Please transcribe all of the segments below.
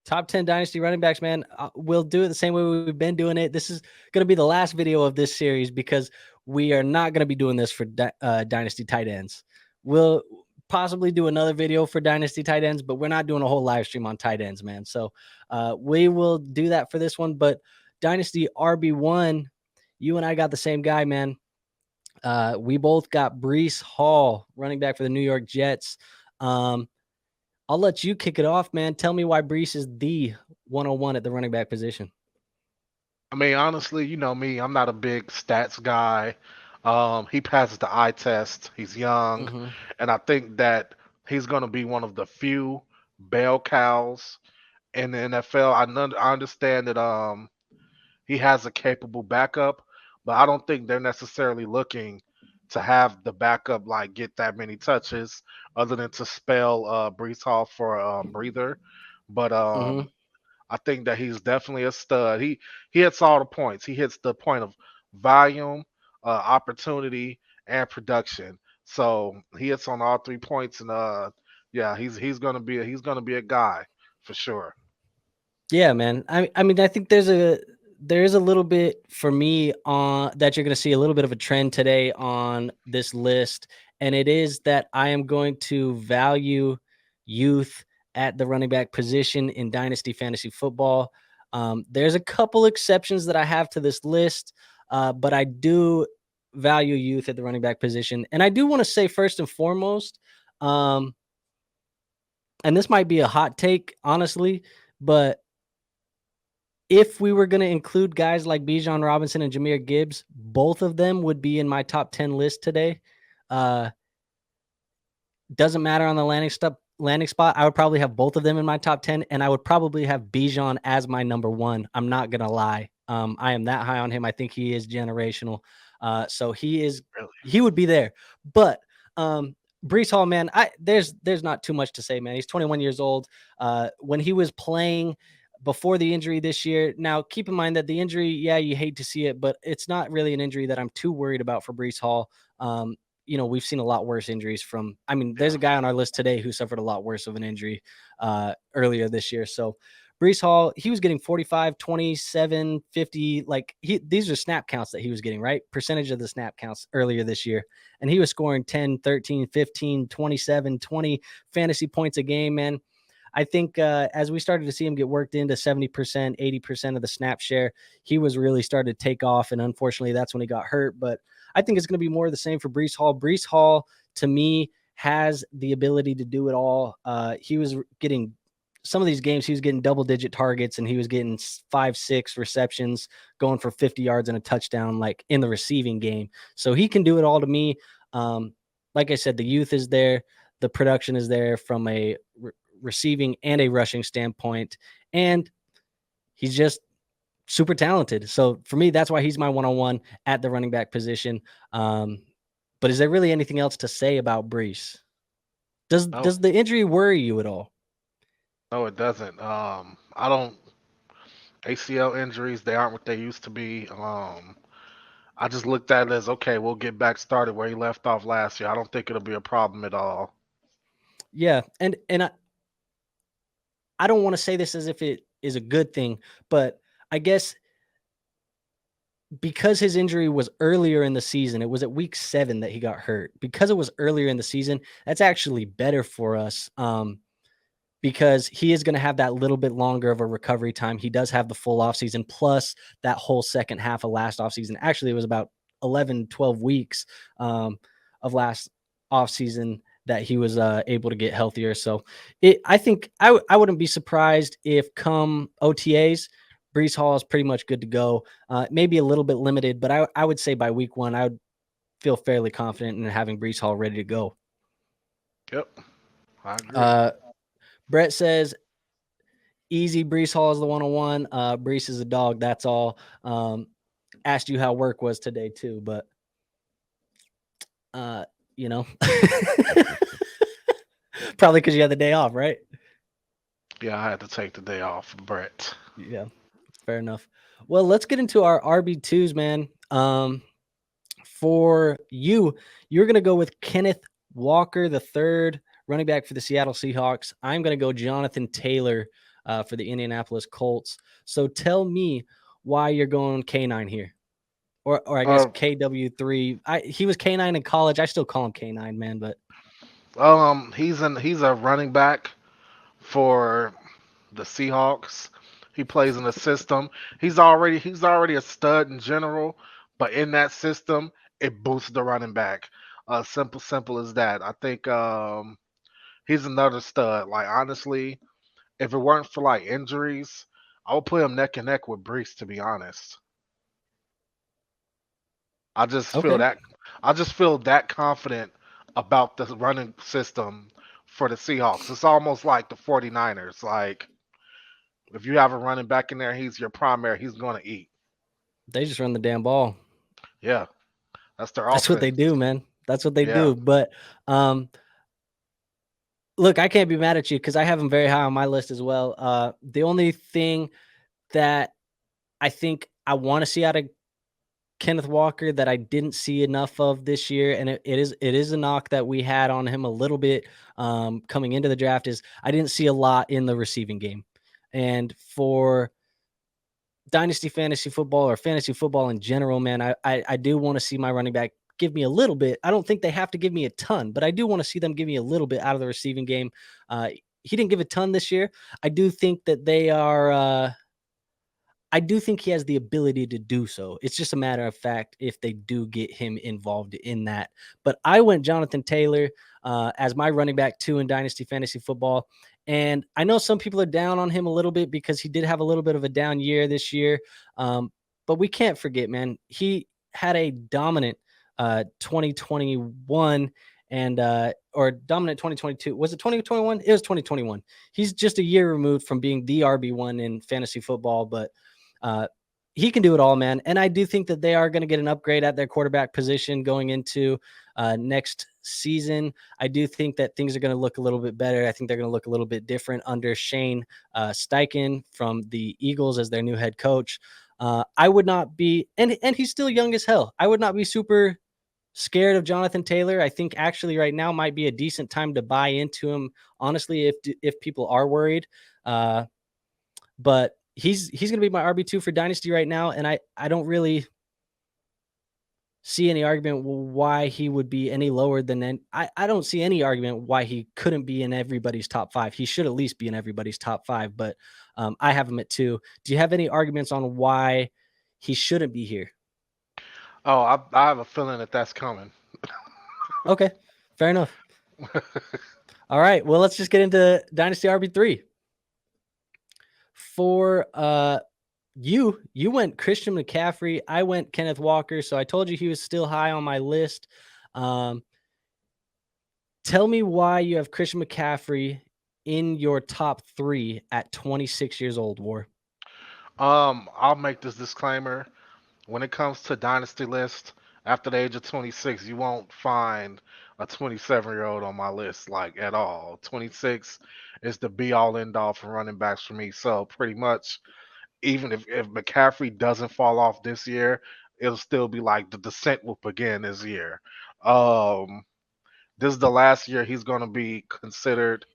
Top 10 dynasty running backs, man. We'll do it the same way we've been doing it. This is going to be the last video of this series because we are not going to be doing this for dynasty tight ends. We'll possibly do another video for dynasty tight ends, but we're not doing a whole live stream on tight ends, man. So we will do that for this one. But dynasty RB1, you and I got the same guy, man. We both got Breece Hall, running back for the New York Jets. I'll let you kick it off, man. Tell me why Breece is the 101 at the running back position. I mean, honestly, you know me, I'm not a big stats guy. He passes the eye test. He's young, Mm-hmm. and I think that he's going to be one of the few bell cows in the NFL. I understand that he has a capable backup, but I don't think they're necessarily looking to have the backup like get that many touches, other than to spell Brees Hall for breather. But Mm-hmm. I think that he's definitely a stud. He hits all the points. He hits the point of volume, opportunity, and production. So he hits on all 3 points, and yeah, he's gonna be a guy for sure. Yeah, man. I mean, I think there is a little bit for me on that you're going to see a little bit of a trend today on this list, and it is that I am going to value youth at the running back position in dynasty fantasy football. There's a couple exceptions that I have to this list, but I do value youth at the running back position, and I do want to say first and foremost, um, and this might be a hot take, honestly, but if we were going to include guys like Bijan Robinson and Jahmyr Gibbs, both of them would be in my top 10 list today. Uh, doesn't matter on the landing spot. I would probably have both of them in my top 10, and I would probably have Bijan as my number one. I'm not going to lie. I am that high on him. I think he is generational. So Really. he would be there. But Breece Hall, man, there's not too much to say, man. He's 21 years old. When he was playing before the injury this year. Now, keep in mind that the injury, yeah, you hate to see it, but it's not really an injury that I'm too worried about for Breece Hall. We've seen a lot worse injuries from, I mean, there's Yeah. a guy on our list today who suffered a lot worse of an injury earlier this year. So Breece Hall, he was getting 45, 27, 50. Like these are snap counts that he was getting, right? Percentage of the snap counts earlier this year. And he was scoring 10, 13, 15, 27, 20 fantasy points a game, man. I think as we started to see him get worked into 70%, 80% of the snap share, he was really starting to take off. And unfortunately, that's when he got hurt. But I think it's going to be more of the same for Breece Hall. Breece Hall, to me, has the ability to do it all. He was getting some of these games, he was getting double digit targets and he was getting 5-6 receptions, going for 50 yards and a touchdown, like in the receiving game. So he can do it all to me. Like I said, the youth is there, the production is there from a receiving and a rushing standpoint. And he's just super talented. So for me, that's why he's my one-on-one at the running back position. But is there really anything else to say about Breece? No, Does the injury worry you at all? no, it doesn't. I don't ACL injuries. They aren't what they used to be. I just looked at it as okay. We'll get back started where he left off last year. I don't think it'll be a problem at all. Yeah, and I don't want to say this as if it is a good thing, but I guess because his injury was earlier in the season, it was at week 7 that he got hurt. Because it was earlier in the season, that's actually better for us. Because he is going to have that little bit longer of a recovery time. He does have the full offseason plus that whole second half of last offseason. Actually, it was about 11, 12 weeks of last offseason that he was able to get healthier. So I think I wouldn't be surprised if come OTAs, Breece Hall is pretty much good to go. Maybe a little bit limited, but I would say by week 1, I would feel fairly confident in having Breece Hall ready to go. Yep, I agree. Uh, Brett says easy. Breece Hall is the 101. Breece is a dog. That's all. Asked you how work was today too, but uh, you know, probably because you had the day off, right? Yeah, I had to take the day off, Brett. Yeah, fair enough. Well, let's get into our RB2s, man. For you, you're gonna go with Kenneth Walker, the third running back for the Seattle Seahawks. I'm gonna go Jonathan Taylor, for the Indianapolis Colts. So tell me why you're going K9 here. Or I guess Uh, KW3. He was K9 in college. I still call him K9, man, but he's a running back for the Seahawks. He plays in a system. He's already a stud in general, but in that system, it boosts the running back. Simple as that. I think he's another stud. Like honestly, if it weren't for like injuries, I would put him neck and neck with Brees. To be honest, I just feel okay. that I just feel that confident about the running system for the Seahawks. It's almost like the 49ers. Like if you have a running back in there, he's your primary. He's going to eat. They just run the damn ball. Yeah, that's their That's what they offense. do, man. That's what they Yeah. do. But um, look, I can't be mad at you because I have him very high on my list as well. The only thing that I think I want to see out of Kenneth Walker that I didn't see enough of this year, and it is a knock that we had on him a little bit coming into the draft, is I didn't see a lot in the receiving game. And for dynasty fantasy football or fantasy football in general, man, I do want to see my running back give me a little bit. I don't think they have to give me a ton, but I do want to see them give me a little bit out of the receiving game. He didn't give a ton this year. I do think that they are. I do think he has the ability to do so. It's just a matter of fact if they do get him involved in that. But I went Jonathan Taylor as my running back two in Dynasty Fantasy Football. And I know some people are down on him a little bit because he did have a little bit of a down year this year. But we can't forget, man, he had a dominant 2021 and or dominant 2022. Was it 2021? It was 2021. He's just a year removed from being the RB1 in fantasy football, but uh, he can do it all, man. And I do think that they are going to get an upgrade at their quarterback position going into next season. I do think that things are going to look a little bit better. I think they're going to look a little bit different under Shane Steichen from the Eagles as their new head coach. I would not be, and he's still young as hell. I would not be super scared of Jonathan Taylor. I think actually right now might be a decent time to buy into him. Honestly, if people are worried, but he's going to be my RB2 for Dynasty right now, and I don't really see any argument why he would be any lower than I don't see any argument why he couldn't be in everybody's top 5. He should at least be in everybody's top 5, but I have him at 2. Do you have any arguments on why he shouldn't be here? Oh, I have a feeling that that's coming. Okay, fair enough. All right, well, let's just get into Dynasty RB3. For you went Christian McCaffrey. I went Kenneth Walker. So I told you he was still high on my list. Um, tell me why you have Christian McCaffrey in your top 3 at 26 years old, War. I'll make this disclaimer. When it comes to dynasty list, after the age of 26, you won't find a 27-year-old on my list like at all. 26 is the be all end all for running backs for me. So pretty much, even if McCaffrey doesn't fall off this year, it'll still be like the descent will begin this year. Um, this is the last year he's going to be considered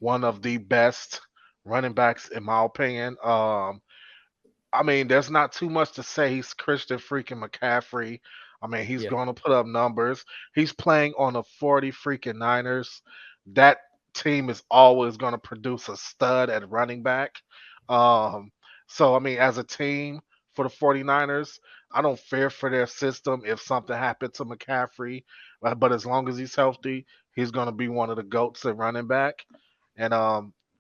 one of the best running backs in my opinion. I mean, there's not too much to say. He's Christian freaking McCaffrey. I mean, he's Yeah. going to put up numbers. He's playing on the 40 freaking Niners. That team is always going to produce a stud at running back. Um, so, I mean, as a team for the 49ers, I don't fear for their system if something happened to McCaffrey. But as long as he's healthy, he's going to be one of the GOATs at running back. And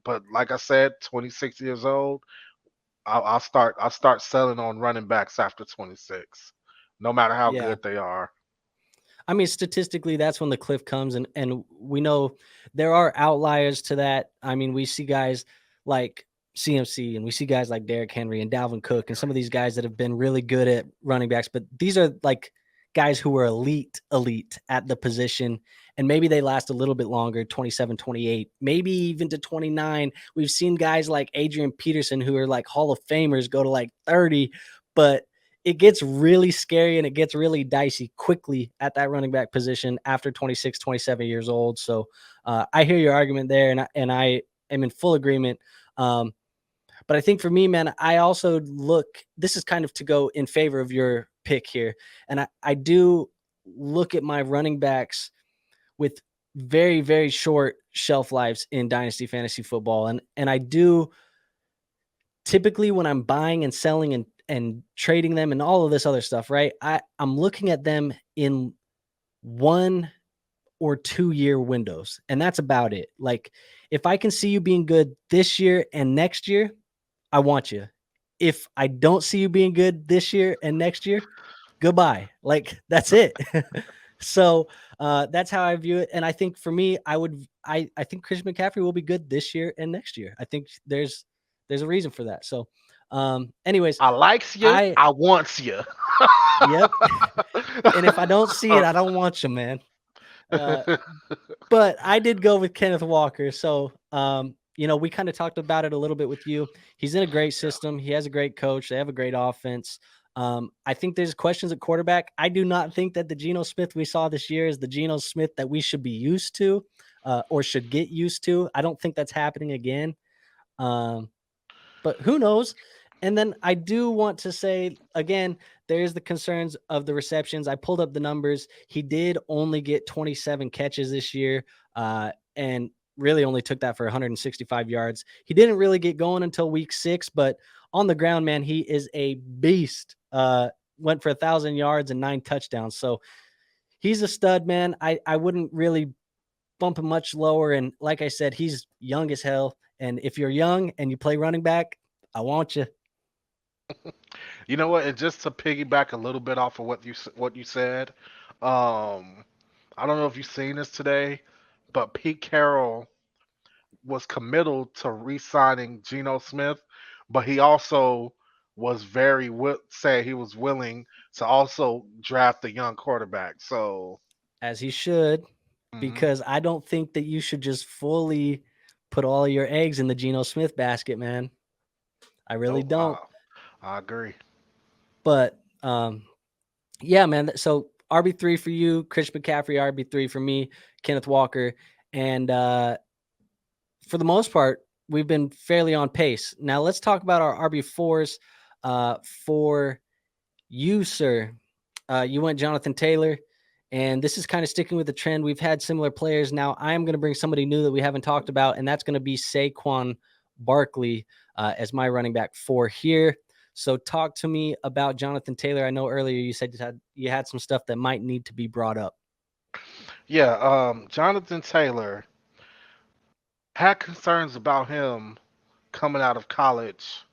but like I said, 26 years old. I'll start selling on running backs after 26, no matter how Yeah. good they are. I mean, statistically, that's when the cliff comes, and we know there are outliers to that. I mean, we see guys like CMC, and we see guys like Derrick Henry and Dalvin Cook, and some of these guys that have been really good at running backs. But these are like guys who are elite at the position, and maybe they last a little bit longer, 27, 28, maybe even to 29. We've seen guys like Adrian Peterson who are like Hall of Famers go to like 30, but it gets really scary and it gets really dicey quickly at that running back position after 26, 27 years old. So I hear your argument there. And I am in full agreement. But I think for me, man, I also this is kind of to go in favor of your pick here. And I do look at my running backs with very, very short shelf lives in dynasty fantasy football. And I do typically when I'm buying and selling and trading them and all of this other stuff, right? I'm looking at them in 1 or 2 year windows. And that's about it. Like if I can see you being good this year and next year, I want you. If I don't see you being good this year and next year, goodbye. Like that's it. So that's how I view it. And I think for me, I think Christian McCaffrey will be good this year and next year. I think there's a reason for that. So anyways, I likes you. I I wants you. yep. And if I don't see it, I don't want you, man. Uh, but I did go with Kenneth Walker. So, we kind of talked about it a little bit with you. He's in a great system. He has a great coach. They have a great offense. I think there's questions at quarterback. I do not think that the Geno Smith we saw this year is the Geno Smith that we should be used to or should get used to. I don't think that's happening again. But who knows? And then I do want to say again, there's the concerns of the receptions. I pulled up the numbers. He did only get 27 catches this year, and really only took that for 165 yards. He didn't really get going until week 6, but on the ground, man, he is a beast. Went for 1,000 yards and 9 touchdowns. So he's a stud, man. I wouldn't really bump him much lower. And like I said, he's young as hell. And if you're young and you play running back, I want you. You know what? And just to piggyback a little bit off of what you said, I don't know if you've seen this today, but Pete Carroll was committal to re-signing Geno Smith, but he also was say he was willing to also draft a young quarterback. So, As he should, mhm. because I don't think that you should just fully put all your eggs in the Geno Smith basket, man. I really Nope, don't. I agree. But yeah, man. So RB3 for you, Chris McCaffrey, RB3 for me, Kenneth Walker. And for the most part, we've been fairly on pace. Now let's talk about our RB4s for you, sir. You went Jonathan Taylor. And this is kind of sticking with the trend. We've had similar players. Now I'm going to bring somebody new that we haven't talked about, and that's going to be Saquon Barkley as my running back 4 here. So talk to me about Jonathan Taylor. I know earlier you said you had some stuff that might need to be brought up. Yeah, Jonathan Taylor had concerns about him coming out of college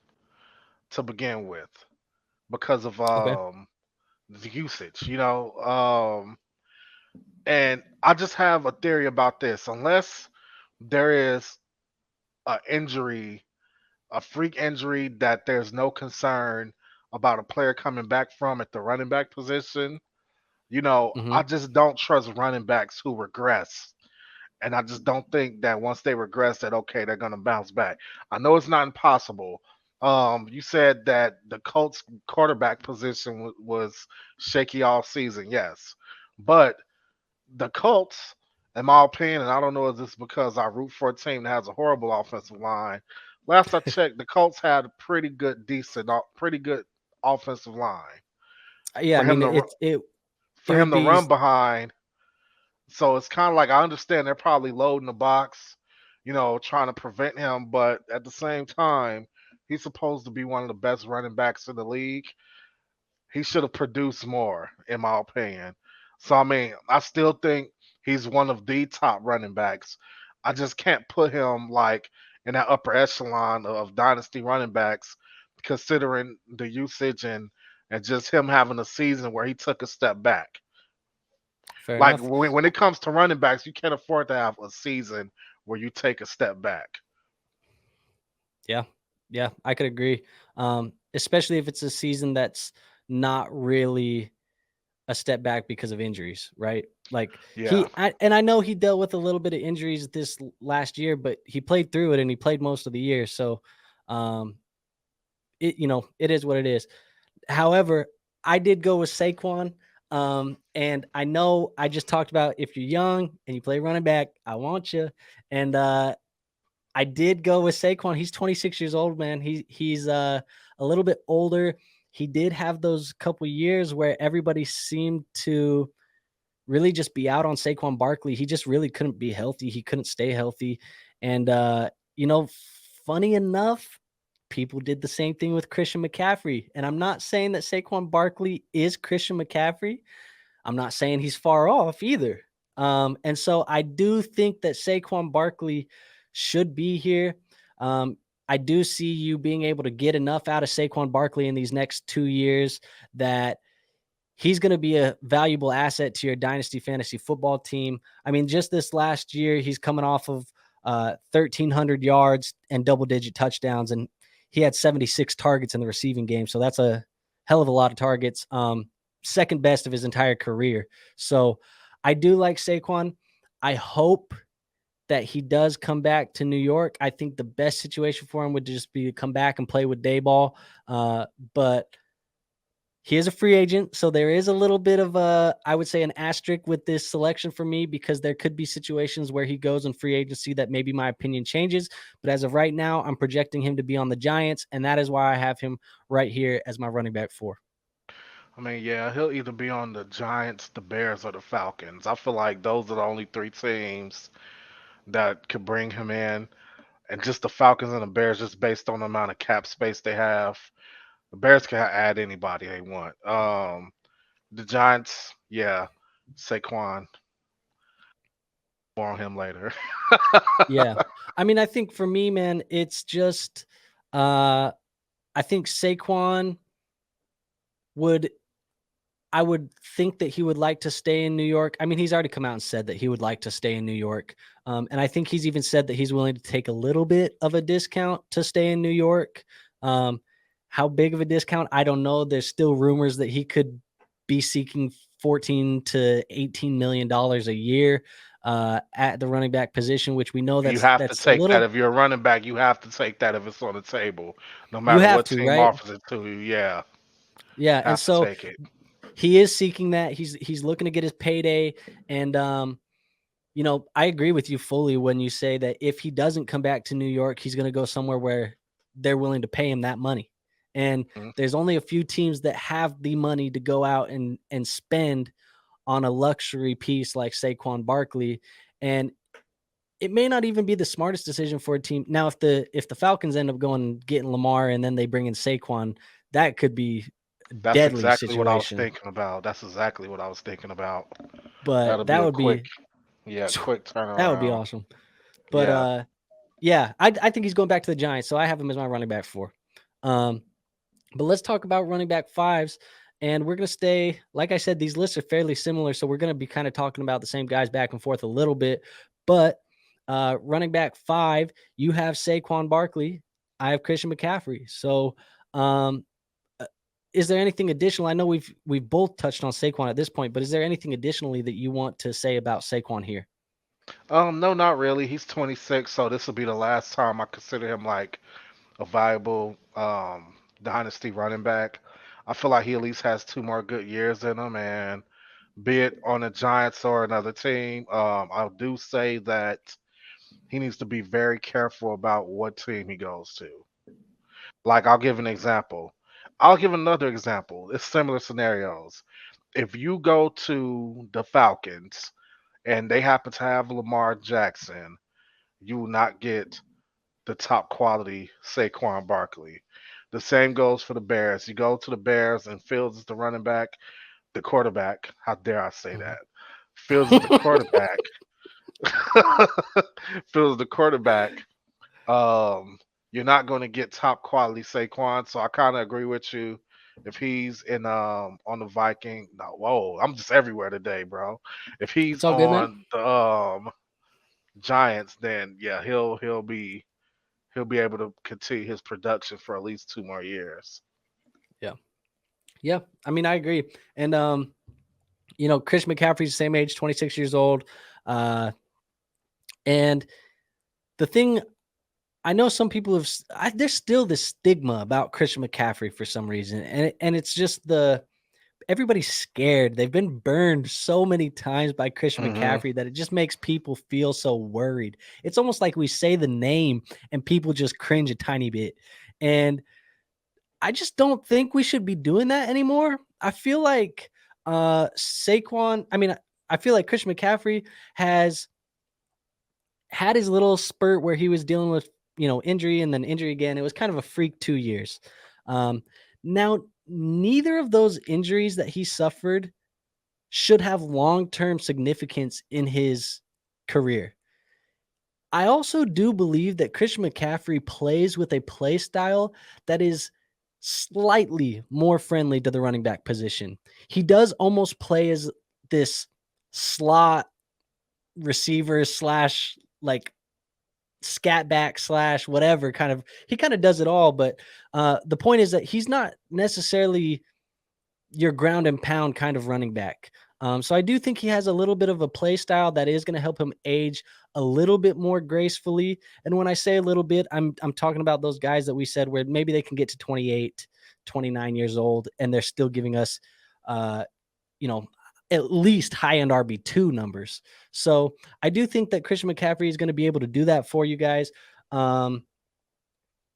to begin with because of Okay. the usage, and I just have a theory about this. Unless there is a injury, a freak injury that there's no concern about a player coming back from at the running back position, Mm-hmm. I just don't trust running backs who regress. And I just don't think that once they regress that okay, they're gonna bounce back. I know it's not impossible. You said that the Colts quarterback position was shaky all season, yes. But the Colts, in my opinion, and I don't know if this is because I root for a team that has a horrible offensive line. Last I checked, the Colts had a pretty good offensive line Yeah, I for him mean to it for would him to be run behind. So it's kind of like I understand they're probably loading the box, trying to prevent him, but at the same time, he's supposed to be one of the best running backs in the league. He should have produced more, in my opinion. So I mean, I still think he's one of the top running backs. I just can't put him like in that upper echelon of dynasty running backs, considering the usage and just him having a season where he took a step back. fair Like enough. when it comes to running backs, you can't afford to have a season where you take a step back. Yeah. Yeah, I could agree. Especially if it's a season that's not really a step back because of injuries, right? Like Yeah, and I know he dealt with a little bit of injuries this last year, but he played through it and he played most of the year. So, um, it is what it is. However, I did go with Saquon. And I know I just talked about if you're young and you play running back, I want you. And I did go with Saquon. He's 26 years old, man. He's a little bit older. He did have those couple years where everybody seemed to really just be out on Saquon Barkley. He just really couldn't be healthy. He couldn't stay healthy. And you know, funny enough, people did the same thing with Christian McCaffrey. And I'm not saying that Saquon Barkley is Christian McCaffrey. I'm not saying he's far off either. And so I do think that Saquon Barkley should be here. I do see you being able to get enough out of Saquon Barkley in these next 2 years that he's going to be a valuable asset to your dynasty fantasy football team. I mean, just this last year, he's coming off of 1,300 yards and double-digit touchdowns, and he had 76 targets in the receiving game. So that's a hell of a lot of targets. Second best of his entire career. So I do like Saquon. I hope that he does come back to New York. I think the best situation for him would just be to come back and play with Dayball. But he is a free agent, so there is a little bit of I would say, an asterisk with this selection for me, because there could be situations where he goes in free agency that maybe my opinion changes. But as of right now, I'm projecting him to be on the Giants, and that is why I have him right here as my running back 4. I mean, yeah, he'll either be on the Giants, the Bears, or the Falcons. I feel like those are the only three teams that could bring him in. And just the Falcons and the Bears, just based on the amount of cap space they have. The Bears can add anybody they want. The Giants, yeah, Saquon. More on him later. Yeah. I mean, I think for me, man, it's just I think Saquon would I would think that he would like to stay in New York. I mean, he's already come out and said that he would like to stay in New York. And I think he's even said that he's willing to take a little bit of a discount to stay in New York. How big of a discount? I don't know. There's still rumors that he could be seeking 14 to 18 million dollars a year at the running back position, which we know You that's have to that's a take that. little. If you're a running back, you have to take that if it's on the table. No You matter have what to, team right? offers it to you, yeah, Yeah, and have to so take it. he is seeking that. He's looking to get his payday, and you know, I agree with you fully when you say that if he doesn't come back to New York, he's going to go somewhere where they're willing to pay him that money. And Mhm. there's only a few teams that have the money to go out and spend on a luxury piece like Saquon Barkley. And it may not even be the smartest decision for a team. Now, if the Falcons end up going and getting Lamar and then they bring in Saquon, that could be a That's deadly exactly what I was situation. thinking about. That's exactly what I was thinking about. But That'll be a quick, yeah, quick that would be turnaround. awesome. But Yeah. yeah, I think he's going back to the Giants, so I have him as my running back 4. Um, but let's talk about running back 5s, and we're gonna stay. Like I said, these lists are fairly similar, so we're gonna be kind of talking about the same guys back and forth a little bit. But running back 5, you have Saquon Barkley. I have Christian McCaffrey. So, um, uh, is there anything additional? I know we've both touched on Saquon at this point, but is there anything additionally that you want to say about Saquon here? No, not really. He's 26, so this will be the last time I consider him like a viable dynasty running back. I feel like he at least has two more good years in him, and be it on the Giants or another team, I do say that he needs to be very careful about what team he goes to. Like, I'll give an example. I'll give another example. It's similar scenarios. If you go to the Falcons and they happen to have Lamar Jackson, you will not get the top quality Saquon Barkley. The same goes for the Bears. You go to the Bears and Fields is the running back, the quarterback. How dare I say that? Fields is the quarterback. Fields is the quarterback. Um, you're not going to get top quality Saquon. So I kind of agree with you. If he's in on the Viking, no, whoa, I'm just everywhere today, bro. If he's It's all good, man. on the Giants, then yeah, he'll be able to continue his production for at least two more years. Yeah. Yeah. I mean, I agree. And you know, Chris McCaffrey's the same age, 26 years old. Uh, and the thing, I know some people have, there's still this stigma about Christian McCaffrey for some reason. And it's just everybody's scared. They've been burned so many times by Christian Hmm. McCaffrey that it just makes people feel so worried. It's almost like we say the name and people just cringe a tiny bit. And I just don't think we should be doing that anymore. I feel like Saquon, I feel like Christian McCaffrey has had his little spurt where he was dealing with, injury and then injury again. It was kind of a freak 2 years. Now neither of those injuries that he suffered should have long-term significance in his career. I also do believe that Christian McCaffrey plays with a play style that is slightly more friendly to the running back position. He does almost play as this slot receiver slash like scat back slash whatever kind of, he kind of does it all. But the point is that he's not necessarily your ground and pound kind of running back. So I do think he has a little bit of a play style that is going to help him age a little bit more gracefully. And when I say a little bit, I'm talking about those guys that we said where maybe they can get to 28, 29 years old and they're still giving us uh, you know, at least high end RB2 numbers. So I do think that Christian McCaffrey is going to be able to do that for you guys. Um,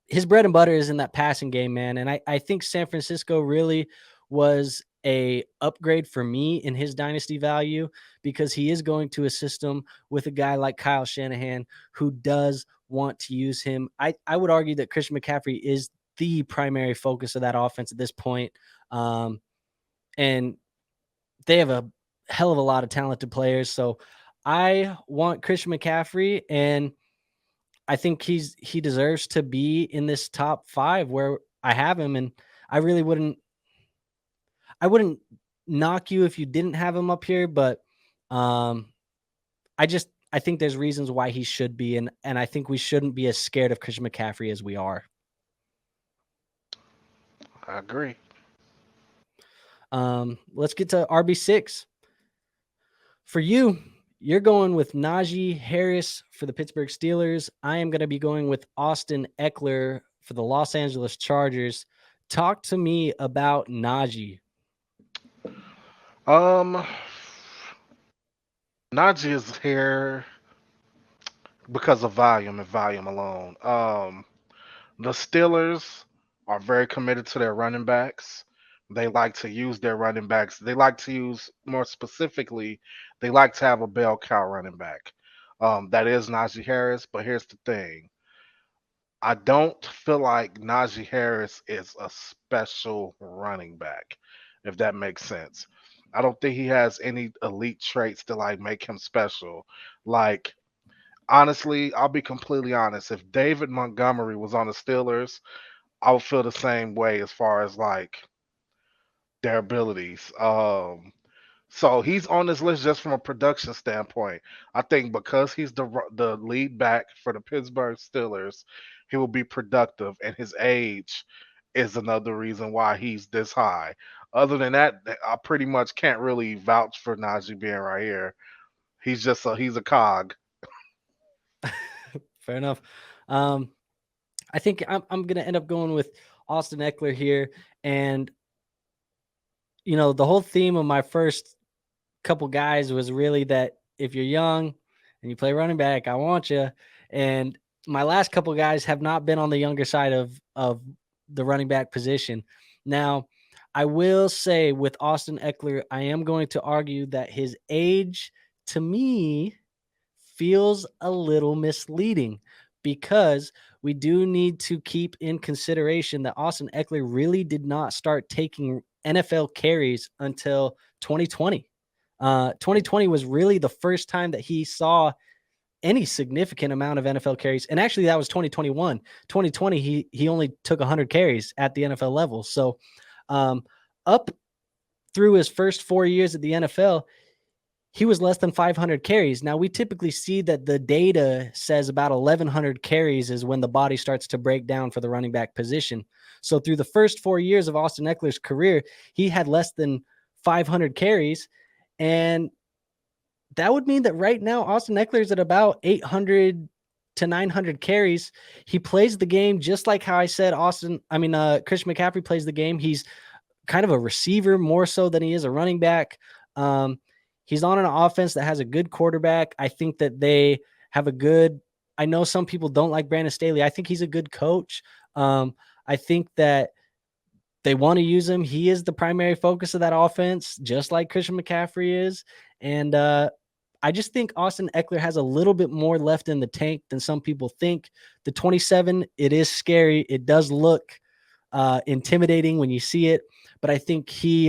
his bread and butter is in that passing game, man. And I think San Francisco really was a upgrade for me in his dynasty value because he is going to a system with a guy like Kyle Shanahan who does want to use him. I would argue that Christian McCaffrey is the primary focus of that offense at this point. And they have a hell of a lot of talented players. So I want Christian McCaffrey, and I think he deserves to be in this top 5 where I have him. And I really wouldn't knock you if you didn't have him up here, but um, I think there's reasons why he should be, and I think we shouldn't be as scared of Christian McCaffrey as we are. I agree. Let's get to RB6. For you, you're going with Najee Harris for the Pittsburgh Steelers. I am going to be going with Austin Eckler for the Los Angeles Chargers. Talk to me about Najee. Um, Najee is here because of volume and volume alone. The Steelers are very committed to their running backs. They like to use their running backs. They like to use, more specifically, they like to have a bell cow running back. That is Najee Harris. But here's the thing: I don't feel like Najee Harris is a special running back, if that makes sense. I don't think he has any elite traits to like make him special. Like, honestly, I'll be completely honest. If David Montgomery was on the Steelers, I would feel the same way as far as like their abilities. So he's on this list just from a production standpoint. I think because he's the lead back for the Pittsburgh Steelers, he will be productive, and his age is another reason why he's this high. Other than that, I pretty much can't really vouch for Najee being right here. He's a cog. Fair enough. Um, I think I'm going to end up going with Austin Eckler here. And, the whole theme of my first couple guys was really that if you're young and you play running back, I want you. And my last couple guys have not been on the younger side of the running back position. Now, I will say with Austin Eckler, I am going to argue that his age to me feels a little misleading because we do need to keep in consideration that Austin Eckler really did not start taking NFL carries until 2020. 2020 was really the first time that he saw any significant amount of NFL carries. And actually, that was 2021. 2020, he only took 100 carries at the NFL level. So up through his first 4 years at the NFL, he was less than 500 carries. Now, we typically see that the data says about 1,100 carries is when the body starts to break down for the running back position. So through the first 4 years of Austin Eckler's career, he had less than 500 carries. And that would mean that right now, Austin Eckler's at about 800 to 900 carries. He plays the game just like how I said Christian McCaffrey plays the game. He's kind of a receiver more so than he is a running back. Um, he's on an offense that has a good quarterback. I think that they have a good. I know some people don't like Brandon Staley. I think he's a good coach. I think that they want to use him. He is the primary focus of that offense, just like Christian McCaffrey is. And I just think Austin Eckler has a little bit more left in the tank than some people think. The 27, it is scary. It does look intimidating when you see it, but I think he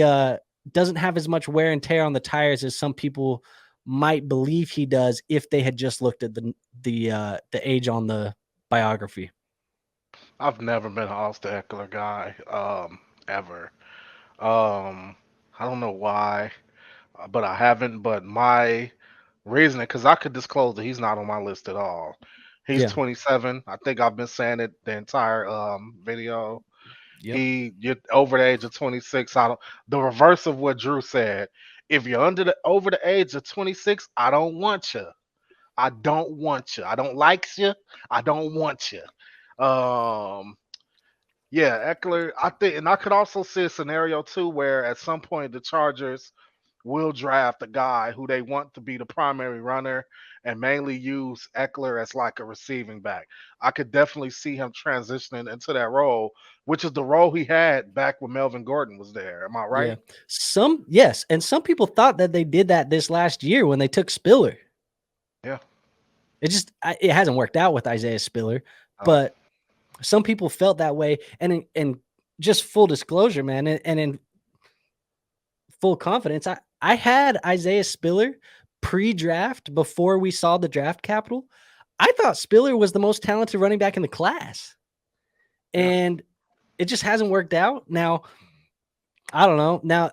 doesn't have as much wear and tear on the tires as some people might believe he does if they had just looked at the age on the biography. I've never been an Austin Eckler guy, ever. Um, I don't know why, but I haven't. But my reasoning, because I could disclose that he's not on my list at all. He's Yeah. 27. I think I've been saying it the entire video. Yep. You're over the age of 26. I don't. The reverse of what Drew said. If you're over the age of 26, I don't want you. I don't want you. I don't like you. I don't want you. Um, yeah, Eckler. I think, and I could also see a scenario too where at some point the Chargers will draft a guy who they want to be the primary runner and mainly use Eckler as like a receiving back. I could definitely see him transitioning into that role, which is the role he had back when Melvin Gordon was there. Am I Yeah. right? Yes. And some people thought that they did that this last year when they took Spiller. Yeah. It hasn't worked out with Isaiah Spiller, Oh, but some people felt that way. And just full disclosure, man, and in full confidence, I had Isaiah Spiller pre-draft before we saw the draft capital. I thought Spiller was the most talented running back in the class, yeah. and it just hasn't worked out. Now, I don't know. Now,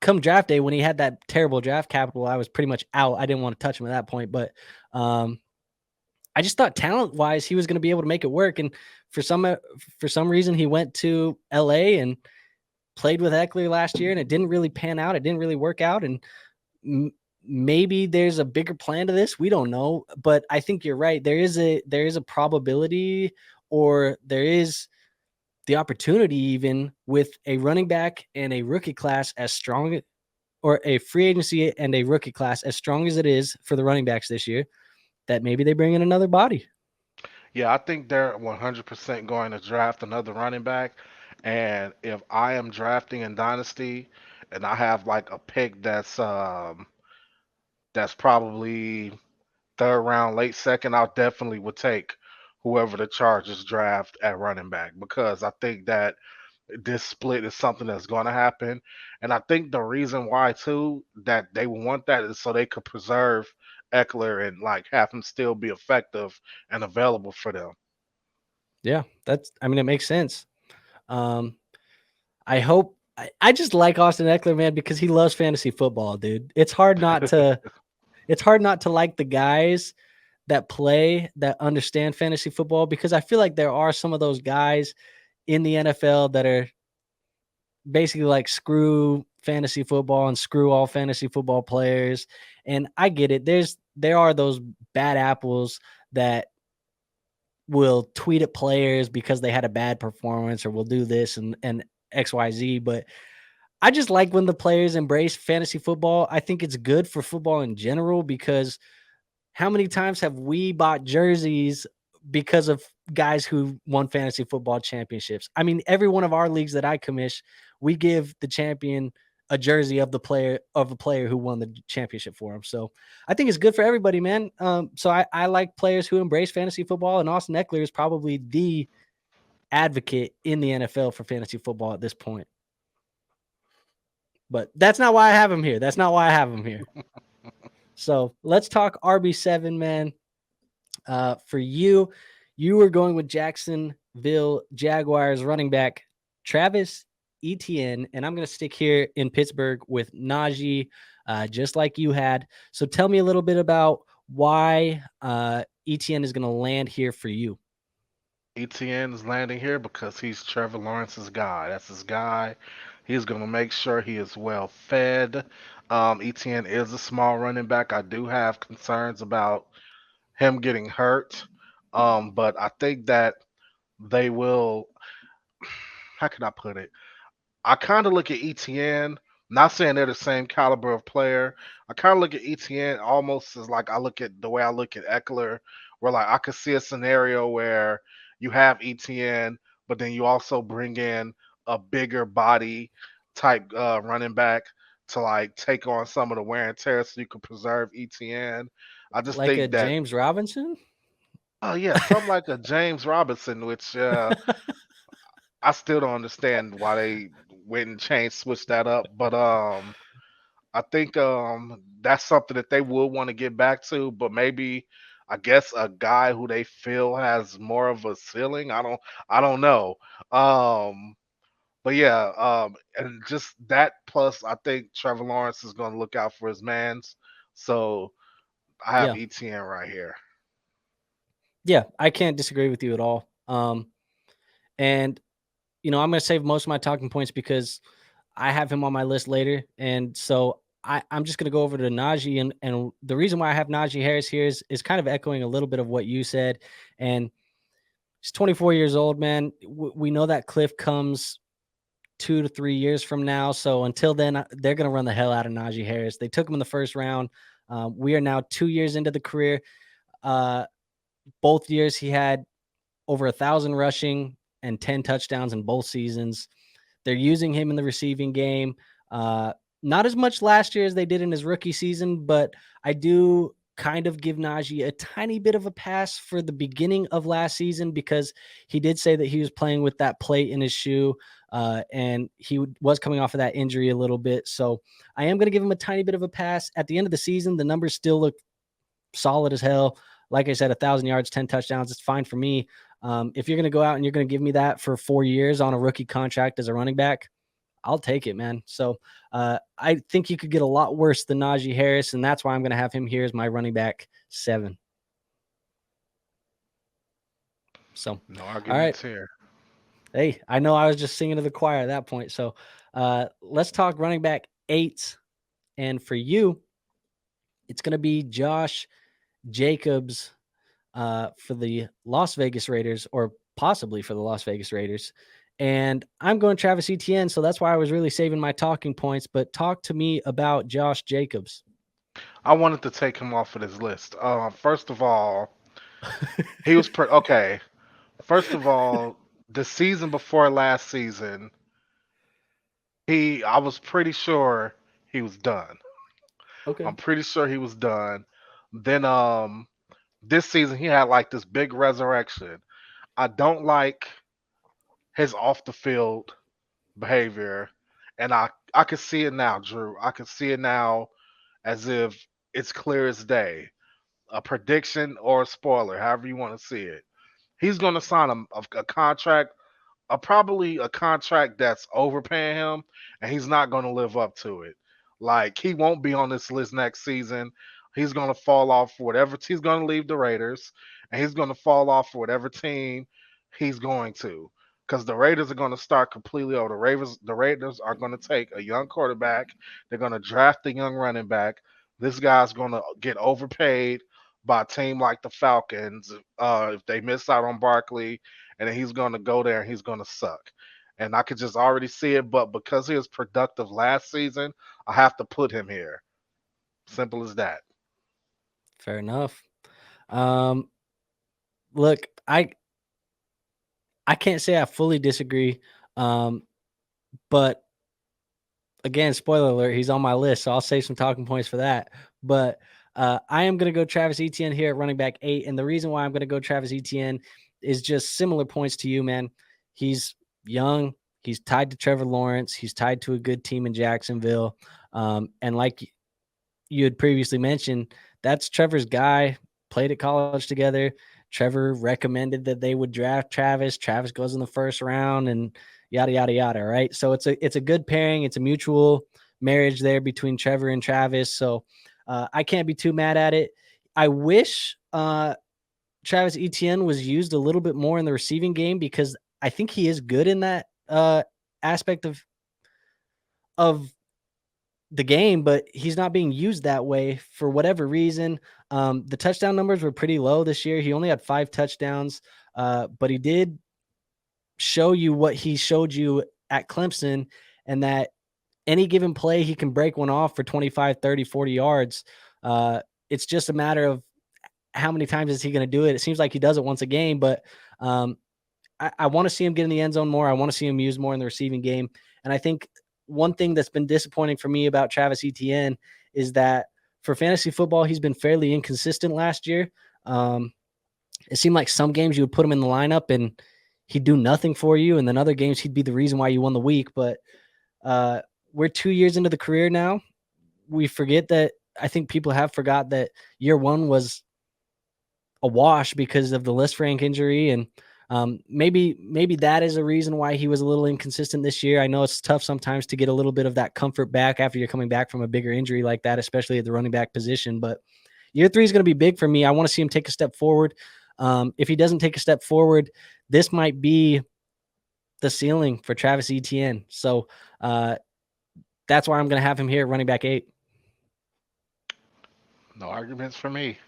come draft day, when he had that terrible draft capital, I was pretty much out. I didn't want to touch him at that point, but um, I just thought talent wise he was going to be able to make it work. And for some reason, he went to LA and played with Eckler last year, and it didn't really pan out. It didn't really work out, and m- maybe there's a bigger plan to this. We don't know, but I think you're right. There is a probability, or there is the opportunity, even with a running back and a rookie class as strong, or a free agency and a rookie class as strong as it is for the running backs this year, that maybe they bring in another body. Yeah, I think they're 100% going to draft another running back. And if I am drafting in Dynasty and I have like a pick that's probably third round, late second, I definitely would take whoever the Chargers draft at running back because I think that this split is something that's going to happen. And I think the reason why too that they want that is so they could preserve Eckler and like have him still be effective and available for them. Yeah, I mean, it makes sense. Um, I hope I just like Austin Eckler, man, because he loves fantasy football, dude. It's hard not to like the guys that understand fantasy football, because I feel like there are some of those guys in the NFL that are basically like screw fantasy football and screw all fantasy football players. And I get it. There are those bad apples that will tweet at players because they had a bad performance, or will do this and XYZ. But I just like when the players embrace fantasy football. I think it's good for football in general, because how many times have we bought jerseys because of guys who won fantasy football championships? I mean, every one of our leagues that I commish, we give the champion a jersey of a player who won the championship for him. So I think it's good for everybody, man. So I like players who embrace fantasy football, and Austin Eckler is probably the advocate in the NFL for fantasy football at this point. But that's not why I have him here. That's not why I have him here. So let's talk RB7, man. For you, you were going with Jacksonville Jaguars running back Travis Etienne, and I'm going to stick here in Pittsburgh with Najee, just like you had. So tell me a little bit about why Etienne is going to land here for you. ETN is landing here because he's Trevor Lawrence's guy. That's his guy. He's going to make sure he is well fed. ETN is a small running back. I do have concerns about him getting hurt. But I think that they will. How can I put it? I kind of look at ETN. Not saying they're the same caliber of player. I kind of look at ETN almost as like I look at the way I look at Eckler, where like I could see a scenario where you have ETN, but then you also bring in a bigger body type running back to like take on some of the wear and tear, so you can preserve ETN. I just Like a think that James Robinson? oh yeah, something like a James Robinson, which I still don't understand why they went and changed switched that up, but I think that's something that they will want to get back to, but maybe I guess a guy who they feel has more of a ceiling. I don't know. Um but yeah, and just that plus I think Trevor Lawrence is gonna look out for his mans. So I have Yeah. ETN right here. Yeah, I can't disagree with you at all. And I'm going to save most of my talking points because I have him on my list later, and so I'm just going to go over to Najee, and the reason why I have Najee Harris here is kind of echoing a little bit of what you said, and he's 24 years old, man. We know that cliff comes 2 to 3 years from now, so until then, they're going to run the hell out of Najee Harris. They took him in the first round. We are now 2 years into the career. Uh, both years he had over 1,000 rushing and 10 touchdowns in both seasons. They're using him in the receiving game. Uh, Not as much last year as they did in his rookie season, but I do kind of give Najee a tiny bit of a pass for the beginning of last season because he did say that he was playing with that plate in his shoe, and he was coming off of that injury a little bit. So I am going to give him a tiny bit of a pass. At the end of the season, the numbers still look solid as hell. Like I said, 1,000 yards, 10 touchdowns. It's fine for me. If you're going to go out and you're going to give me that for 4 years on a rookie contract as a running back, I'll take it, man. So I think you could get a lot worse than Najee Harris, and that's why I'm going to have him here as my running back 7. So, No all right. arguments here. Hey, I know I was just singing to the choir at that point. So let's talk running back 8. And for you, it's going to be Josh Jacobs for the Las Vegas Raiders, or possibly for the Las Vegas Raiders. And I'm going Travis Etienne, so that's why I was really saving my talking points. But talk to me about Josh Jacobs. I wanted to take him off of this list. First of all, he was okay. First of all, the season before last season, I was pretty sure he was done. Okay. I'm pretty sure he was done. Then this season he had like this big resurrection. I don't like his off the field behavior, and I can see it now, Drew. I can see it now as if it's clear as day. A prediction or a spoiler, however you want to see it. He's going to sign a contract, probably a contract that's overpaying him, and he's not going to live up to it. Like he won't be on this list next season. He's going to fall off for whatever. He's going to leave the Raiders, and he's going to fall off for whatever team he's going to. Because the Raiders are going to start completely over. The Raiders are going to take a young quarterback. They're going to draft a young running back. This guy's going to get overpaid by a team like the Falcons if they miss out on Barkley, and then he's going to go there and he's going to suck. And I could just already see it, but because he was productive last season, I have to put him here. Simple as that. Fair enough. Um, Look, I can't say I fully disagree, but again, spoiler alert, he's on my list, so I'll save some talking points for that. But I am going to go Travis Etienne here at running back 8, and the reason why I'm going to go Travis Etienne is just similar points to you, man. He's young. He's tied to Trevor Lawrence. He's tied to a good team in Jacksonville, and like you had previously mentioned, that's Trevor's guy. Played at college together. Trevor recommended that they would draft Travis. Travis goes in the first round, and yada yada yada. Right. So it's a good pairing. It's a mutual marriage there between Trevor and Travis. So I can't be too mad at it. I wish Travis Etienne was used a little bit more in the receiving game because I think he is good in that aspect of the game, but he's not being used that way for whatever reason. The touchdown numbers were pretty low this year. He only had 5 touchdowns, but he did show you what he showed you at Clemson. and that any given play he can break one off for 25, 30, 40 yards. It's just a matter of how many times is he going to do it. It seems like he does it once a game, but I want to see him get in the end zone more. I want to see him used more in the receiving game. And I think one thing that's been disappointing for me about Travis Etienne is that for fantasy football, he's been fairly inconsistent last year. It seemed like some games you would put him in the lineup and he'd do nothing for you, and then other games he'd be the reason why you won the week. But we're 2 years into the career now. We forget that. I think people have forgot that year one was a wash because of the Lisfranc injury, and maybe that is a reason why he was a little inconsistent this year. I know it's tough sometimes to get a little bit of that comfort back after you're coming back from a bigger injury like that, especially at the running back position. But year 3 is going to be big for me. I want to see him take a step forward. If he doesn't take a step forward, this might be the ceiling for Travis Etienne. So that's why I'm going to have him here at running back 8. No arguments for me.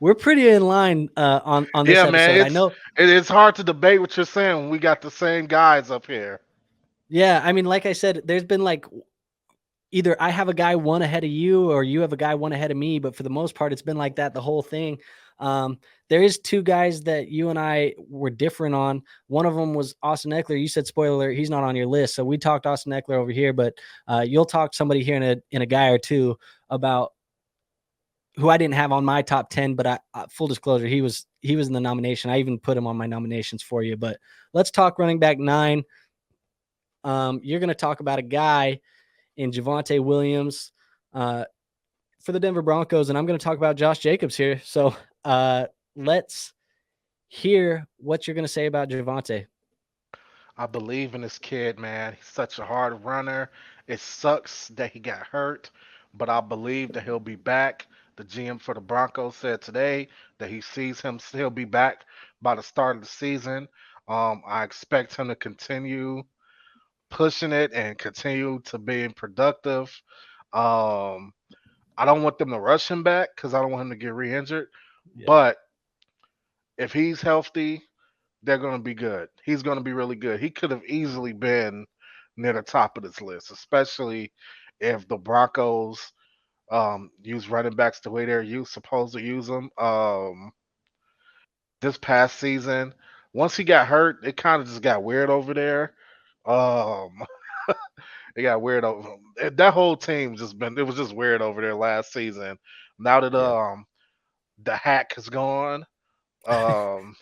We're pretty in line on this Yeah, man, episode. I know. it's hard to debate what you're saying when we got the same guys up here. Yeah, I mean, like I said, there's been like either I have a guy one ahead of you or you have a guy one ahead of me, but for the most part, it's been like that the whole thing. There is 2 guys that you and I were different on. One of them was Austin Eckler. You said spoiler alert, he's not on your list, so we talked Austin Eckler over here, but you'll talk somebody here in a guy or two about who I didn't have on my top 10, but full disclosure, he was in the nomination. I even put him on my nominations for you. But let's talk running back 9. You're going to talk about a guy in Javonte Williams for the Denver Broncos, and I'm going to talk about Josh Jacobs here. So let's hear what you're going to say about Javonte. I believe in this kid, man. He's such a hard runner. It sucks that he got hurt, but I believe that he'll be back. The GM for the Broncos said today that he sees him he'll be back by the start of the season. I expect him to continue pushing it and continue to being productive. Um, I don't want them to rush him back because I don't want him to get re-injured. Yeah. But if he's healthy, they're going to be good. He's going to be really good. He could have easily been near the top of this list, especially if the Broncos use running backs the way they're supposed to use them. This past season, once he got hurt, it kind of just got weird over there. Um, it got weird over that whole team. Just been it was just weird over there last season. Now that Yeah. the hack is gone, um,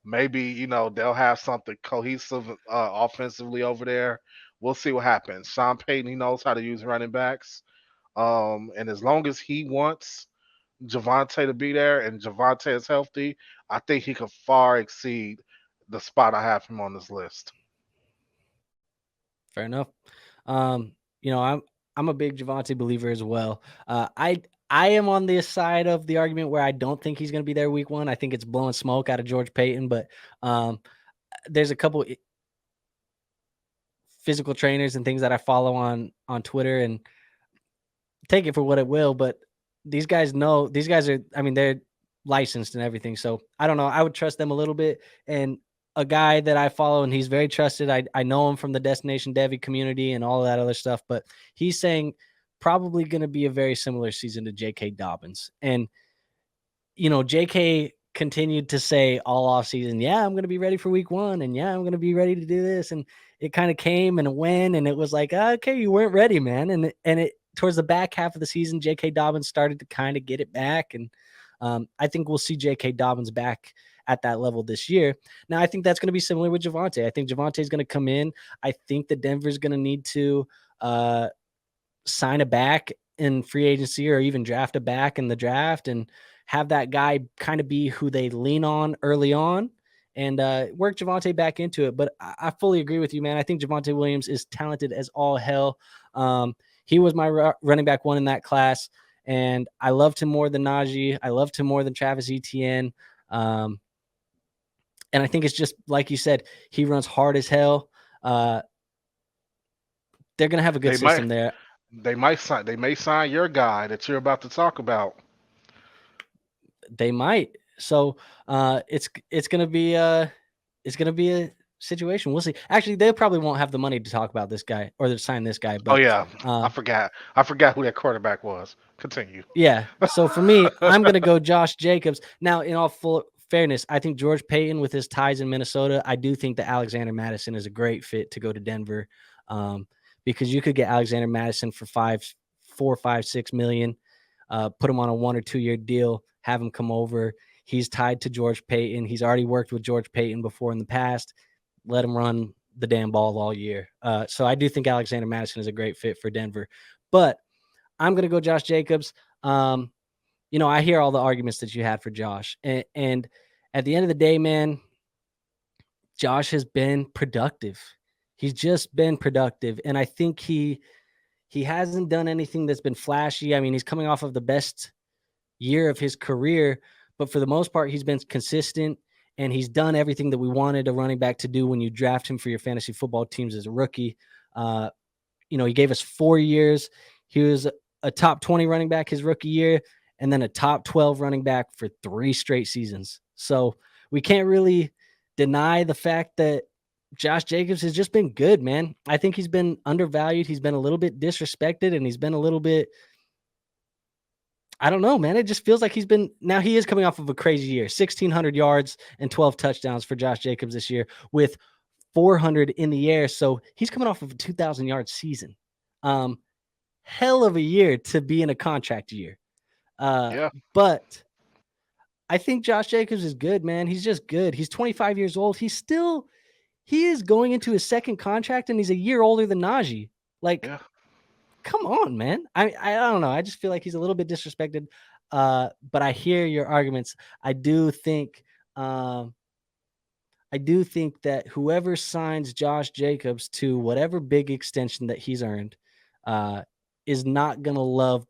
maybe they'll have something cohesive offensively over there. We'll see what happens. Sean Payton, he knows how to use running backs, and as long as he wants Javante to be there and Javante is healthy, I think he could far exceed the spot I have him on this list. Fair enough. I'm a big Javonte believer as well. I am on this side of the argument where I don't think he's going to be there week 1. I think it's blowing smoke out of George Payton, but there's a couple physical trainers and things that I follow on Twitter, and take it for what it will, but these guys are, I mean, they're licensed and everything. So I don't know. I would trust them a little bit. And a guy that I follow, and he's very trusted. I know him from the Destination Devy community and all that other stuff, but he's saying probably going to be a very similar season to J.K. Dobbins. And, J.K. continued to say all off season, yeah, I'm going to be ready for week 1. And yeah, I'm going to be ready to do this. And it kind of came and it went, and it was like, okay, you weren't ready, man. And it, towards the back half of the season, J.K. Dobbins started to kind of get it back. And I think we'll see J.K. Dobbins back at that level this year. Now, I think that's going to be similar with Javonte. I think Javonte is going to come in. I think that Denver's going to need to sign a back in free agency or even draft a back in the draft and have that guy kind of be who they lean on early on and work Javonte back into it. But I fully agree with you, man. I think Javonte Williams is talented as all hell. He was my running back 1 in that class, and I loved him more than Najee. I loved him more than Travis Etienne. And I think it's just like you said, he runs hard as hell. They're going to have a good They might system there. they may sign your guy that you're about to talk about. They might. So it's going to be a situation. We'll see. Actually, they probably won't have the money to talk about this guy or to sign this guy. Oh But yeah, I uh, forgot. I forgot who that quarterback was. Continue. yeah. So for me, I'm going to go Josh Jacobs. Now, in all full fairness, I think George Payton with his ties in Minnesota, I do think that Alexander Madison is a great fit to go to Denver, because you could get Alexander Madison for 4, 5, 6 million, put him on a 1 or 2 year deal, have him come over. He's tied to George Payton. He's already worked with George Payton before in the past. Let him run the damn ball all year. So I do think Alexander Madison is a great fit for Denver. But I'm going to go Josh Jacobs. Um, I hear all the arguments that you had for Josh. And at the end of the day, man, Josh has been productive. He's just been productive. And I think he hasn't done anything that's been flashy. I mean, he's coming off of the best year of his career, but for the most part, he's been consistent and he's done everything that we wanted a running back to do when you draft him for your fantasy football teams as a rookie. Uh, he gave us 4 years. He was a top 20 running back his rookie year, and then a top 12 running back for 3 straight seasons. So we can't really deny the fact that Josh Jacobs has just been good, man. I think he's been undervalued. He's been a little bit disrespected, and he's been a little bit, I don't know, man. It just feels like now he is coming off of a crazy year, 1,600 yards and 12 touchdowns for Josh Jacobs this year with 400 in the air. So he's coming off of a 2,000 yard season. Hell of a year to be in a contract year. Yeah, But I think Josh Jacobs is good, man. He's just good. He's 25 years old. He is going into his second contract and he's a year older than Najee. Like, yeah. come on, man. I don't know. I just feel like he's a little bit disrespected. But I hear your arguments. I do think that whoever signs Josh Jacobs to whatever big extension that he's earned is not going to love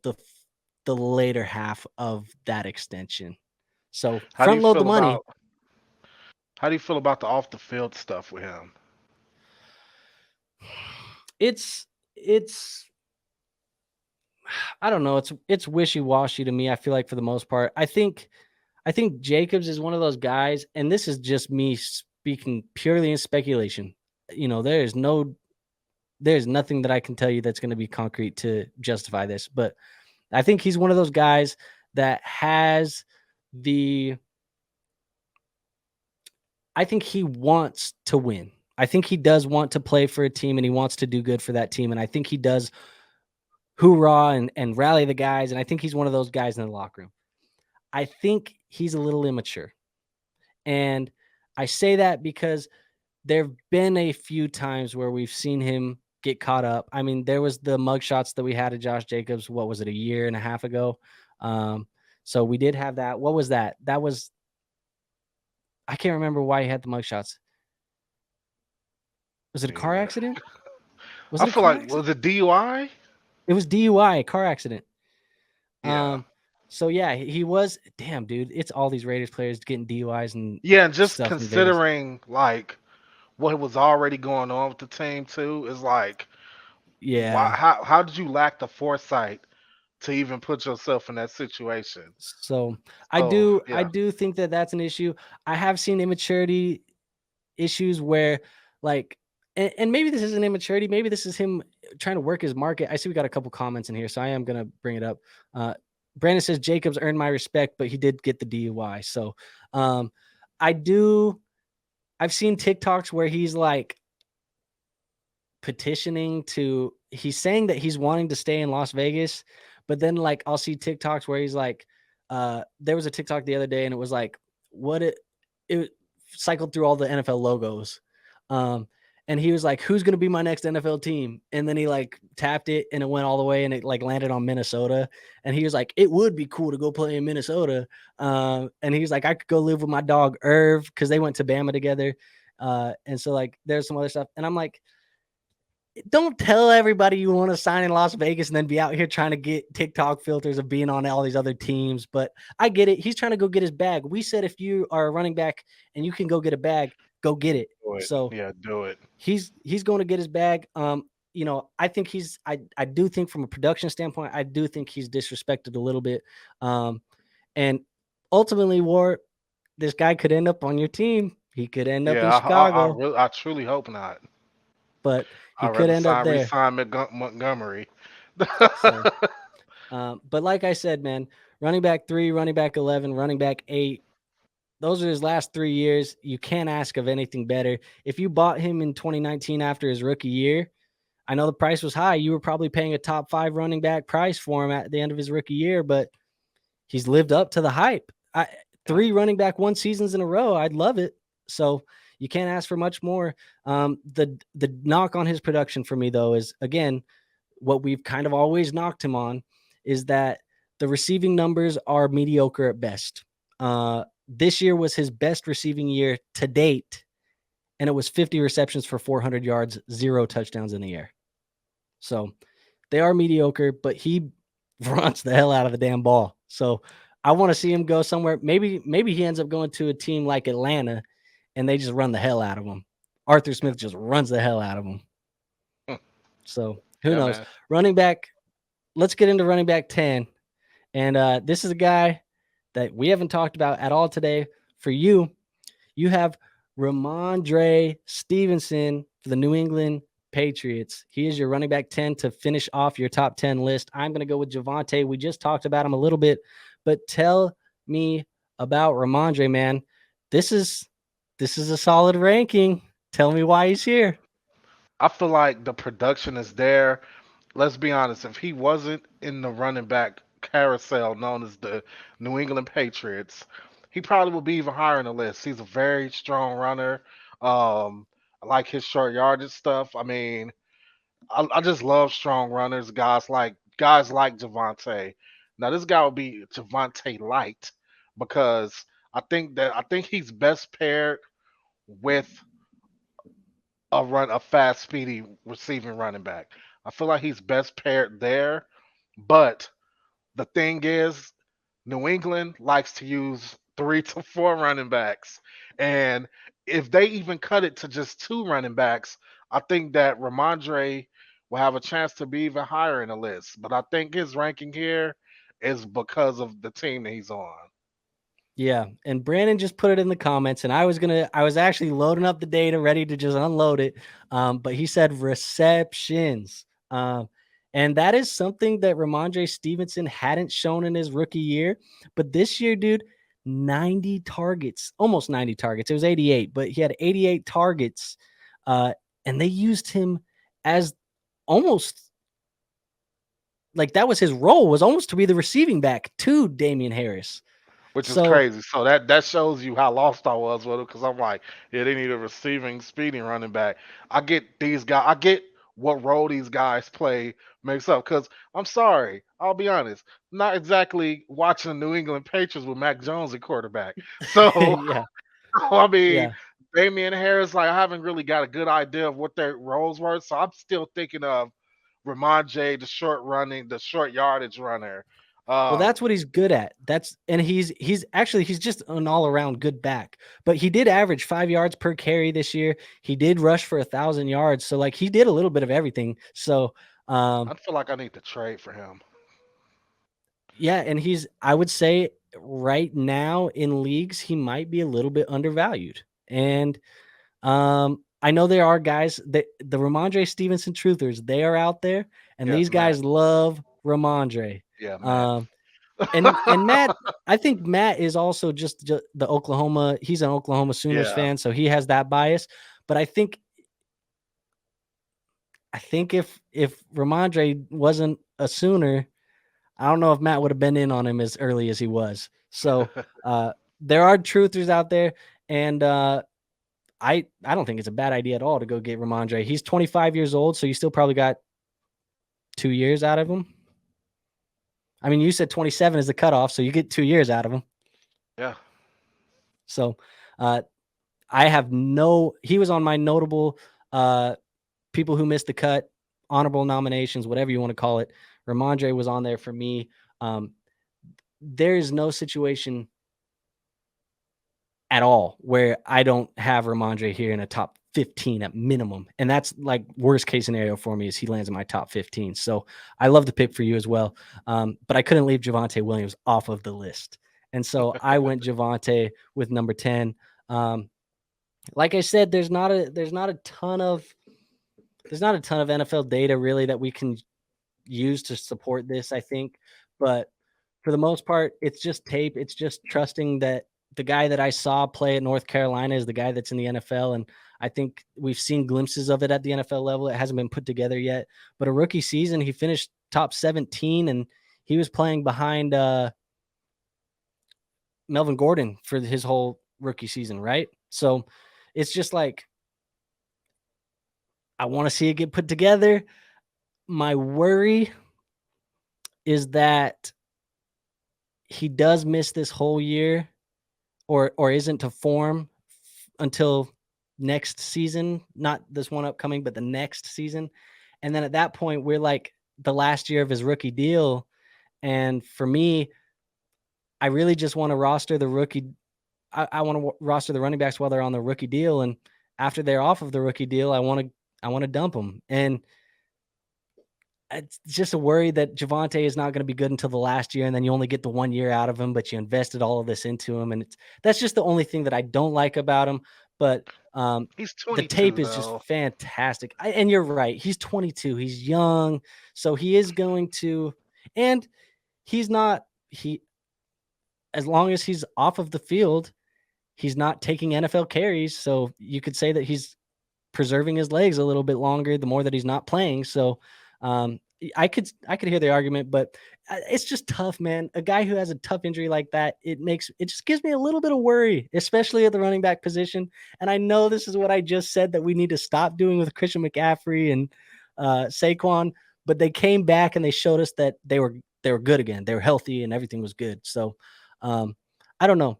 the later half of that extension. So How do you front load the feel money. about how do you feel about the off the field stuff with him? It's I don't know. It's wishy-washy to me. I feel like for the most part, I think Jacobs is one of those guys, and this is just me speaking purely in speculation. There's nothing that I can tell you that's going to be concrete to justify this, but I think he's one of those guys that I think he wants to win. I think he does want to play for a team and he wants to do good for that team. And I think he does hoorah and rally the guys. And I think he's one of those guys in the locker room. I think he's a little immature. And I say that because there have been a few times where we've seen him get caught up. I mean, there was the mugshots that we had of Josh Jacobs. What was it, a year and a half ago? So we did have that. What was that? I can't remember why he had the mugshots. Was it a car Yeah. accident? Was I it a feel car like accident? was it DUI? It was DUI, car accident. Yeah. So yeah, he was. Damn, dude, it's all these Raiders players getting DUIs and Yeah, and just stuff in Vegas. considering like what was already going on with the team too, is like why Yeah. how did you lack the foresight to even put yourself in that situation? So So I yeah, do think that that's an issue. I have seen immaturity issues where, like, and maybe this isn't immaturity. Maybe this is him trying to work his market. I see we got a couple comments in here, so I am gonna bring it up. Brandon says Jacobs earned my respect, but he did get the DUI. So, I do. I've seen TikToks where he's like petitioning to. He's saying that he's wanting to stay in Las Vegas, but then like I'll see TikToks where he's like, there was a TikTok the other day, and it was like, what it cycled through all the NFL logos. And he was like, who's going to be my next NFL team? And then he like tapped it and it went all the way and it like landed on Minnesota. And he was like, it would be cool to go play in Minnesota. And he was like, I could go live with my dog Irv because they went to Bama together. And so like there's some other stuff. And I'm like, don't tell everybody you want to sign in Las Vegas and then be out here trying to get TikTok filters of being on all these other teams. But I get it. He's trying to go get his bag. We said if you are a running back and you can go get a bag, go get it. do it. So Yeah, do it. he's going to get his bag. I think I do think from a production standpoint, I do think he's disrespected a little bit. And ultimately, War, this guy could end up on your team. He could end up in Yeah, Chicago, I truly hope not. but he I'd could rather end up there. resign Montgomery. So, but like I said, man, running back 3, running back 11, running back 8, those are his last 3 years. You can't ask of anything better. If you bought him in 2019 after his rookie year, I know the price was high. You were probably paying a top 5 running back price for him at the end of his rookie year, but he's lived up to the hype. Yeah. 3 running back 1 seasons in a row. I'd love it. So you can't ask for much more. The knock on his production for me though is, again, what we've kind of always knocked him on is that the receiving numbers are mediocre at best. This year was his best receiving year to date, and it was 50 receptions for 400 yards, 0 touchdowns in the air. So they are mediocre, but he runs the hell out of the damn ball. So I want to see him go somewhere. Maybe he ends up going to a team like Atlanta and they just run the hell out of him. Arthur Smith just runs the hell out of him. So who Yeah, knows? man. Running back, let's get into running back 10. And this is a guy that we haven't talked about at all today. For you, you have Ramondre Stevenson for the New England Patriots. He is your running back 10 to finish off your top 10 list. I'm going to go with Javonte. We just talked about him a little bit, but tell me about Ramondre, man. This is a solid ranking. Tell me why he's here. I feel like the production is there. Let's be honest, if he wasn't in the running back carousel known as the New England Patriots, he probably would be even higher on the list. He's a very strong runner. I like his short yardage stuff. I mean, I just love strong runners, guys like Javante. Now this guy would be Javante Light because I think he's best paired with a fast, speedy receiving running back. I feel like he's best paired there. But the thing is, New England likes to use 3 to 4 running backs, and if they even cut it to just 2 running backs, I think that Ramondre will have a chance to be even higher in the list. But I think his ranking here is because of the team that he's on. Yeah, and Brandon just put it in the comments, and I was actually loading up the data, ready to just unload it. But he said receptions, and that is something that Ramondre Stevenson hadn't shown in his rookie year. But this year, dude, 90 targets, almost 90 targets. It was 88, but he had 88 targets, and they used him as almost like that was his role, was almost to be the receiving back to Damian Harris. Which is So crazy. So that shows you how lost I was with it because I'm like, yeah, they need a receiving, speeding running back. I get these guys. I get what role these guys play makes up. Because I'm sorry, I'll be honest, not exactly watching the New England Patriots with Mac Jones at quarterback. So yeah, I mean, yeah. Damian Harris, like I haven't really got a good idea of what their roles were. So I'm still thinking of Ramondre, the short yardage runner. Well, Um, that's what he's good at. He's just an all around good back. But he did average 5 yards per carry this year. He did rush for 1,000 yards. So like he did a little bit of everything. So I feel like I need to trade for him. yeah, and I would say right now in leagues he might be a little bit undervalued. And I know there are guys that the Ramondre Stevenson truthers, they are out there, and Yes, these Matt. guys love Ramondre. Yeah, Matt. Um, And Matt, I think Matt is also just the Oklahoma. He's an Oklahoma Sooners Yeah. fan, so he has that bias. But I think if Ramondre wasn't a Sooner, I don't know if Matt would have been in on him as early as he was. So there are truthers out there, and I don't think it's a bad idea at all to go get Ramondre. He's 25 years old, so you still probably got 2 years out of him. I mean, you said 27 is the cutoff, so you get 2 years out of him. Yeah. So uh, he was on my notable people who missed the cut, honorable nominations, whatever you want to call it. Ramondre was on there for me. There is no situation at all where I don't have Ramondre here in a top 15 at minimum. And that's like worst case scenario for me is he lands in my top 15. So I love the pick for you as well. But I couldn't leave Javonte Williams off of the list. And so I went Javonte with number 10. Like I said, there's not a ton of NFL data really that we can use to support this, I think. But for the most part, it's just tape. It's just trusting that the guy that I saw play at North Carolina is the guy that's in the NFL. And I think we've seen glimpses of it at the NFL level. It hasn't been put together yet. But a rookie season, he finished top 17 and he was playing behind Melvin Gordon for his whole rookie season, right? So it's just like I want to see it get put together. My worry is that he does miss this whole year or isn't to form until next season, not this one upcoming, but the next season. And then at that point, we're like the last year of his rookie deal. And for me, I really just want to roster the rookie. I want to roster the running backs while they're on the rookie deal. And after they're off of the rookie deal, I want to dump them. And it's just a worry that Javonte is not going to be good until the last year, and then you only get the 1 year out of him, but you invested all of this into him, and that's just the only thing that I don't like about him. But He's the 22 tape is just though. fantastic, and you're right. He's 22. He's young, so he is going to, and he's not he as long as he's off of the field, he's not taking NFL carries. So you could say that he's preserving his legs a little bit longer the more that he's not playing. So um, I could hear the argument, but it's just tough, man. A guy who has a tough injury like that, it just gives me a little bit of worry, especially at the running back position. And I know this is what I just said that we need to stop doing with Christian McCaffrey and Saquon, but they came back and they showed us that they were good again. They were healthy and everything was good. So um, I don't know.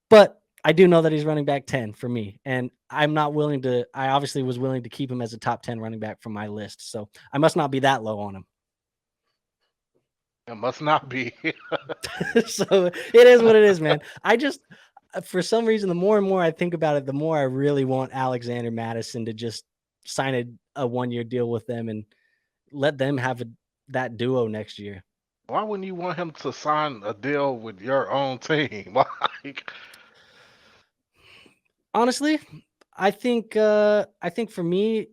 But I do know that he's running back 10 for me. And I obviously was willing to keep him as a top 10 running back from my list. So I must not be that low on him. It must not be. So it is what it is, man. I just, for some reason, the more and more I think about it, the more I really want Alexander Madison to just sign a 1 year deal with them and let them have that duo next year. Why wouldn't you want him to sign a deal with your own team? Like, Honestly, I think for me,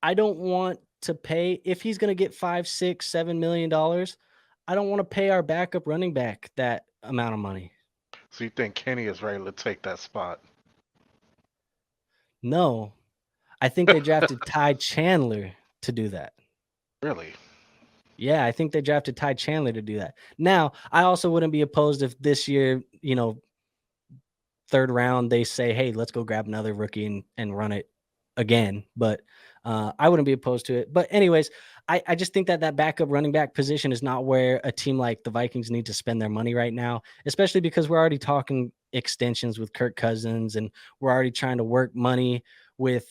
I don't want to pay if he's going to get 5, 6, 7 million dollars. I don't want to pay our backup running back that amount of money. so you think Kenny is ready to take that spot? No, I think they drafted Ty Chandler to do that. Really? Yeah, I think they drafted Ty Chandler to do that. Now, I also wouldn't be opposed if this year, third round, they say, hey, let's go grab another rookie and run it again. But I wouldn't be opposed to it. But, anyways, I just think that backup running back position is not where a team like the Vikings need to spend their money right now, especially because we're already talking extensions with Kirk Cousins and we're already trying to work money with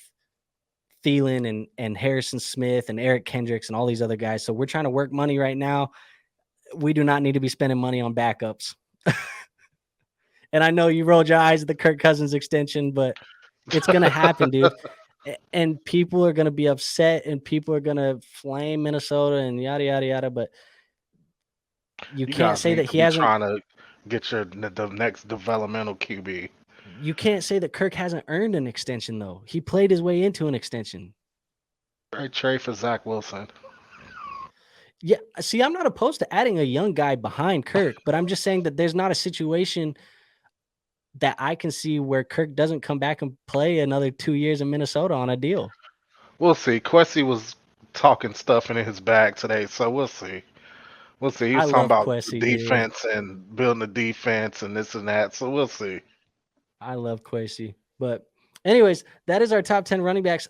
Thielen and Harrison Smith and Eric Kendricks and all these other guys. So we're trying to work money right now. We do not need to be spending money on backups. And I know you rolled your eyes at the Kirk Cousins extension, but it's going to happen, dude. And people are going to be upset and people are going to flame Minnesota and yada, yada, yada. But you You can't guys say need that to he be hasn't, trying to get the next developmental QB. you can't say that Kirk hasn't earned an extension, though. He played his way into an extension. Trade for Zach Wilson. Yeah. See, I'm not opposed to adding a young guy behind Kirk, but I'm just saying that there's not a situation that I can see where Kirk doesn't come back and play another 2 years in Minnesota on a deal. We'll see. Quessy was talking stuff in his bag today, so we'll see. We'll see. He I was talking love about Quessy, dude. defense and building the defense and this and that. So we'll see. I love Quasi. But anyways, that is our top 10 running backs.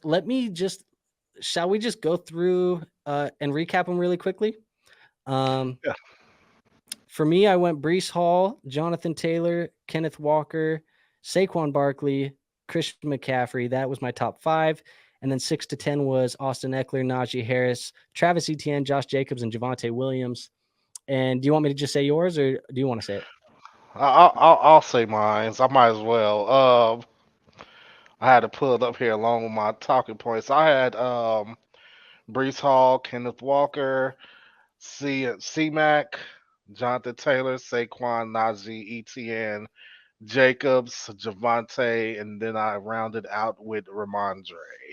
Shall we just go through and recap them really quickly? Um, Yeah. for me, I went Brees Hall, Jonathan Taylor, Kenneth Walker, Saquon Barkley, Christian McCaffrey. That was my top 5. And then 6 to 10 was Austin Eckler, Najee Harris, Travis Etienne, Josh Jacobs, and Javante Williams. And do you want me to just say yours or do you want to say it? I'll say mine. I might as well. I had to pull it up here along with my talking points. I had Brees Hall, Kenneth Walker, C Mac. Jonathan Taylor, Saquon, Najee, ETN, Jacobs, Javante, and then I rounded out with Ramondre.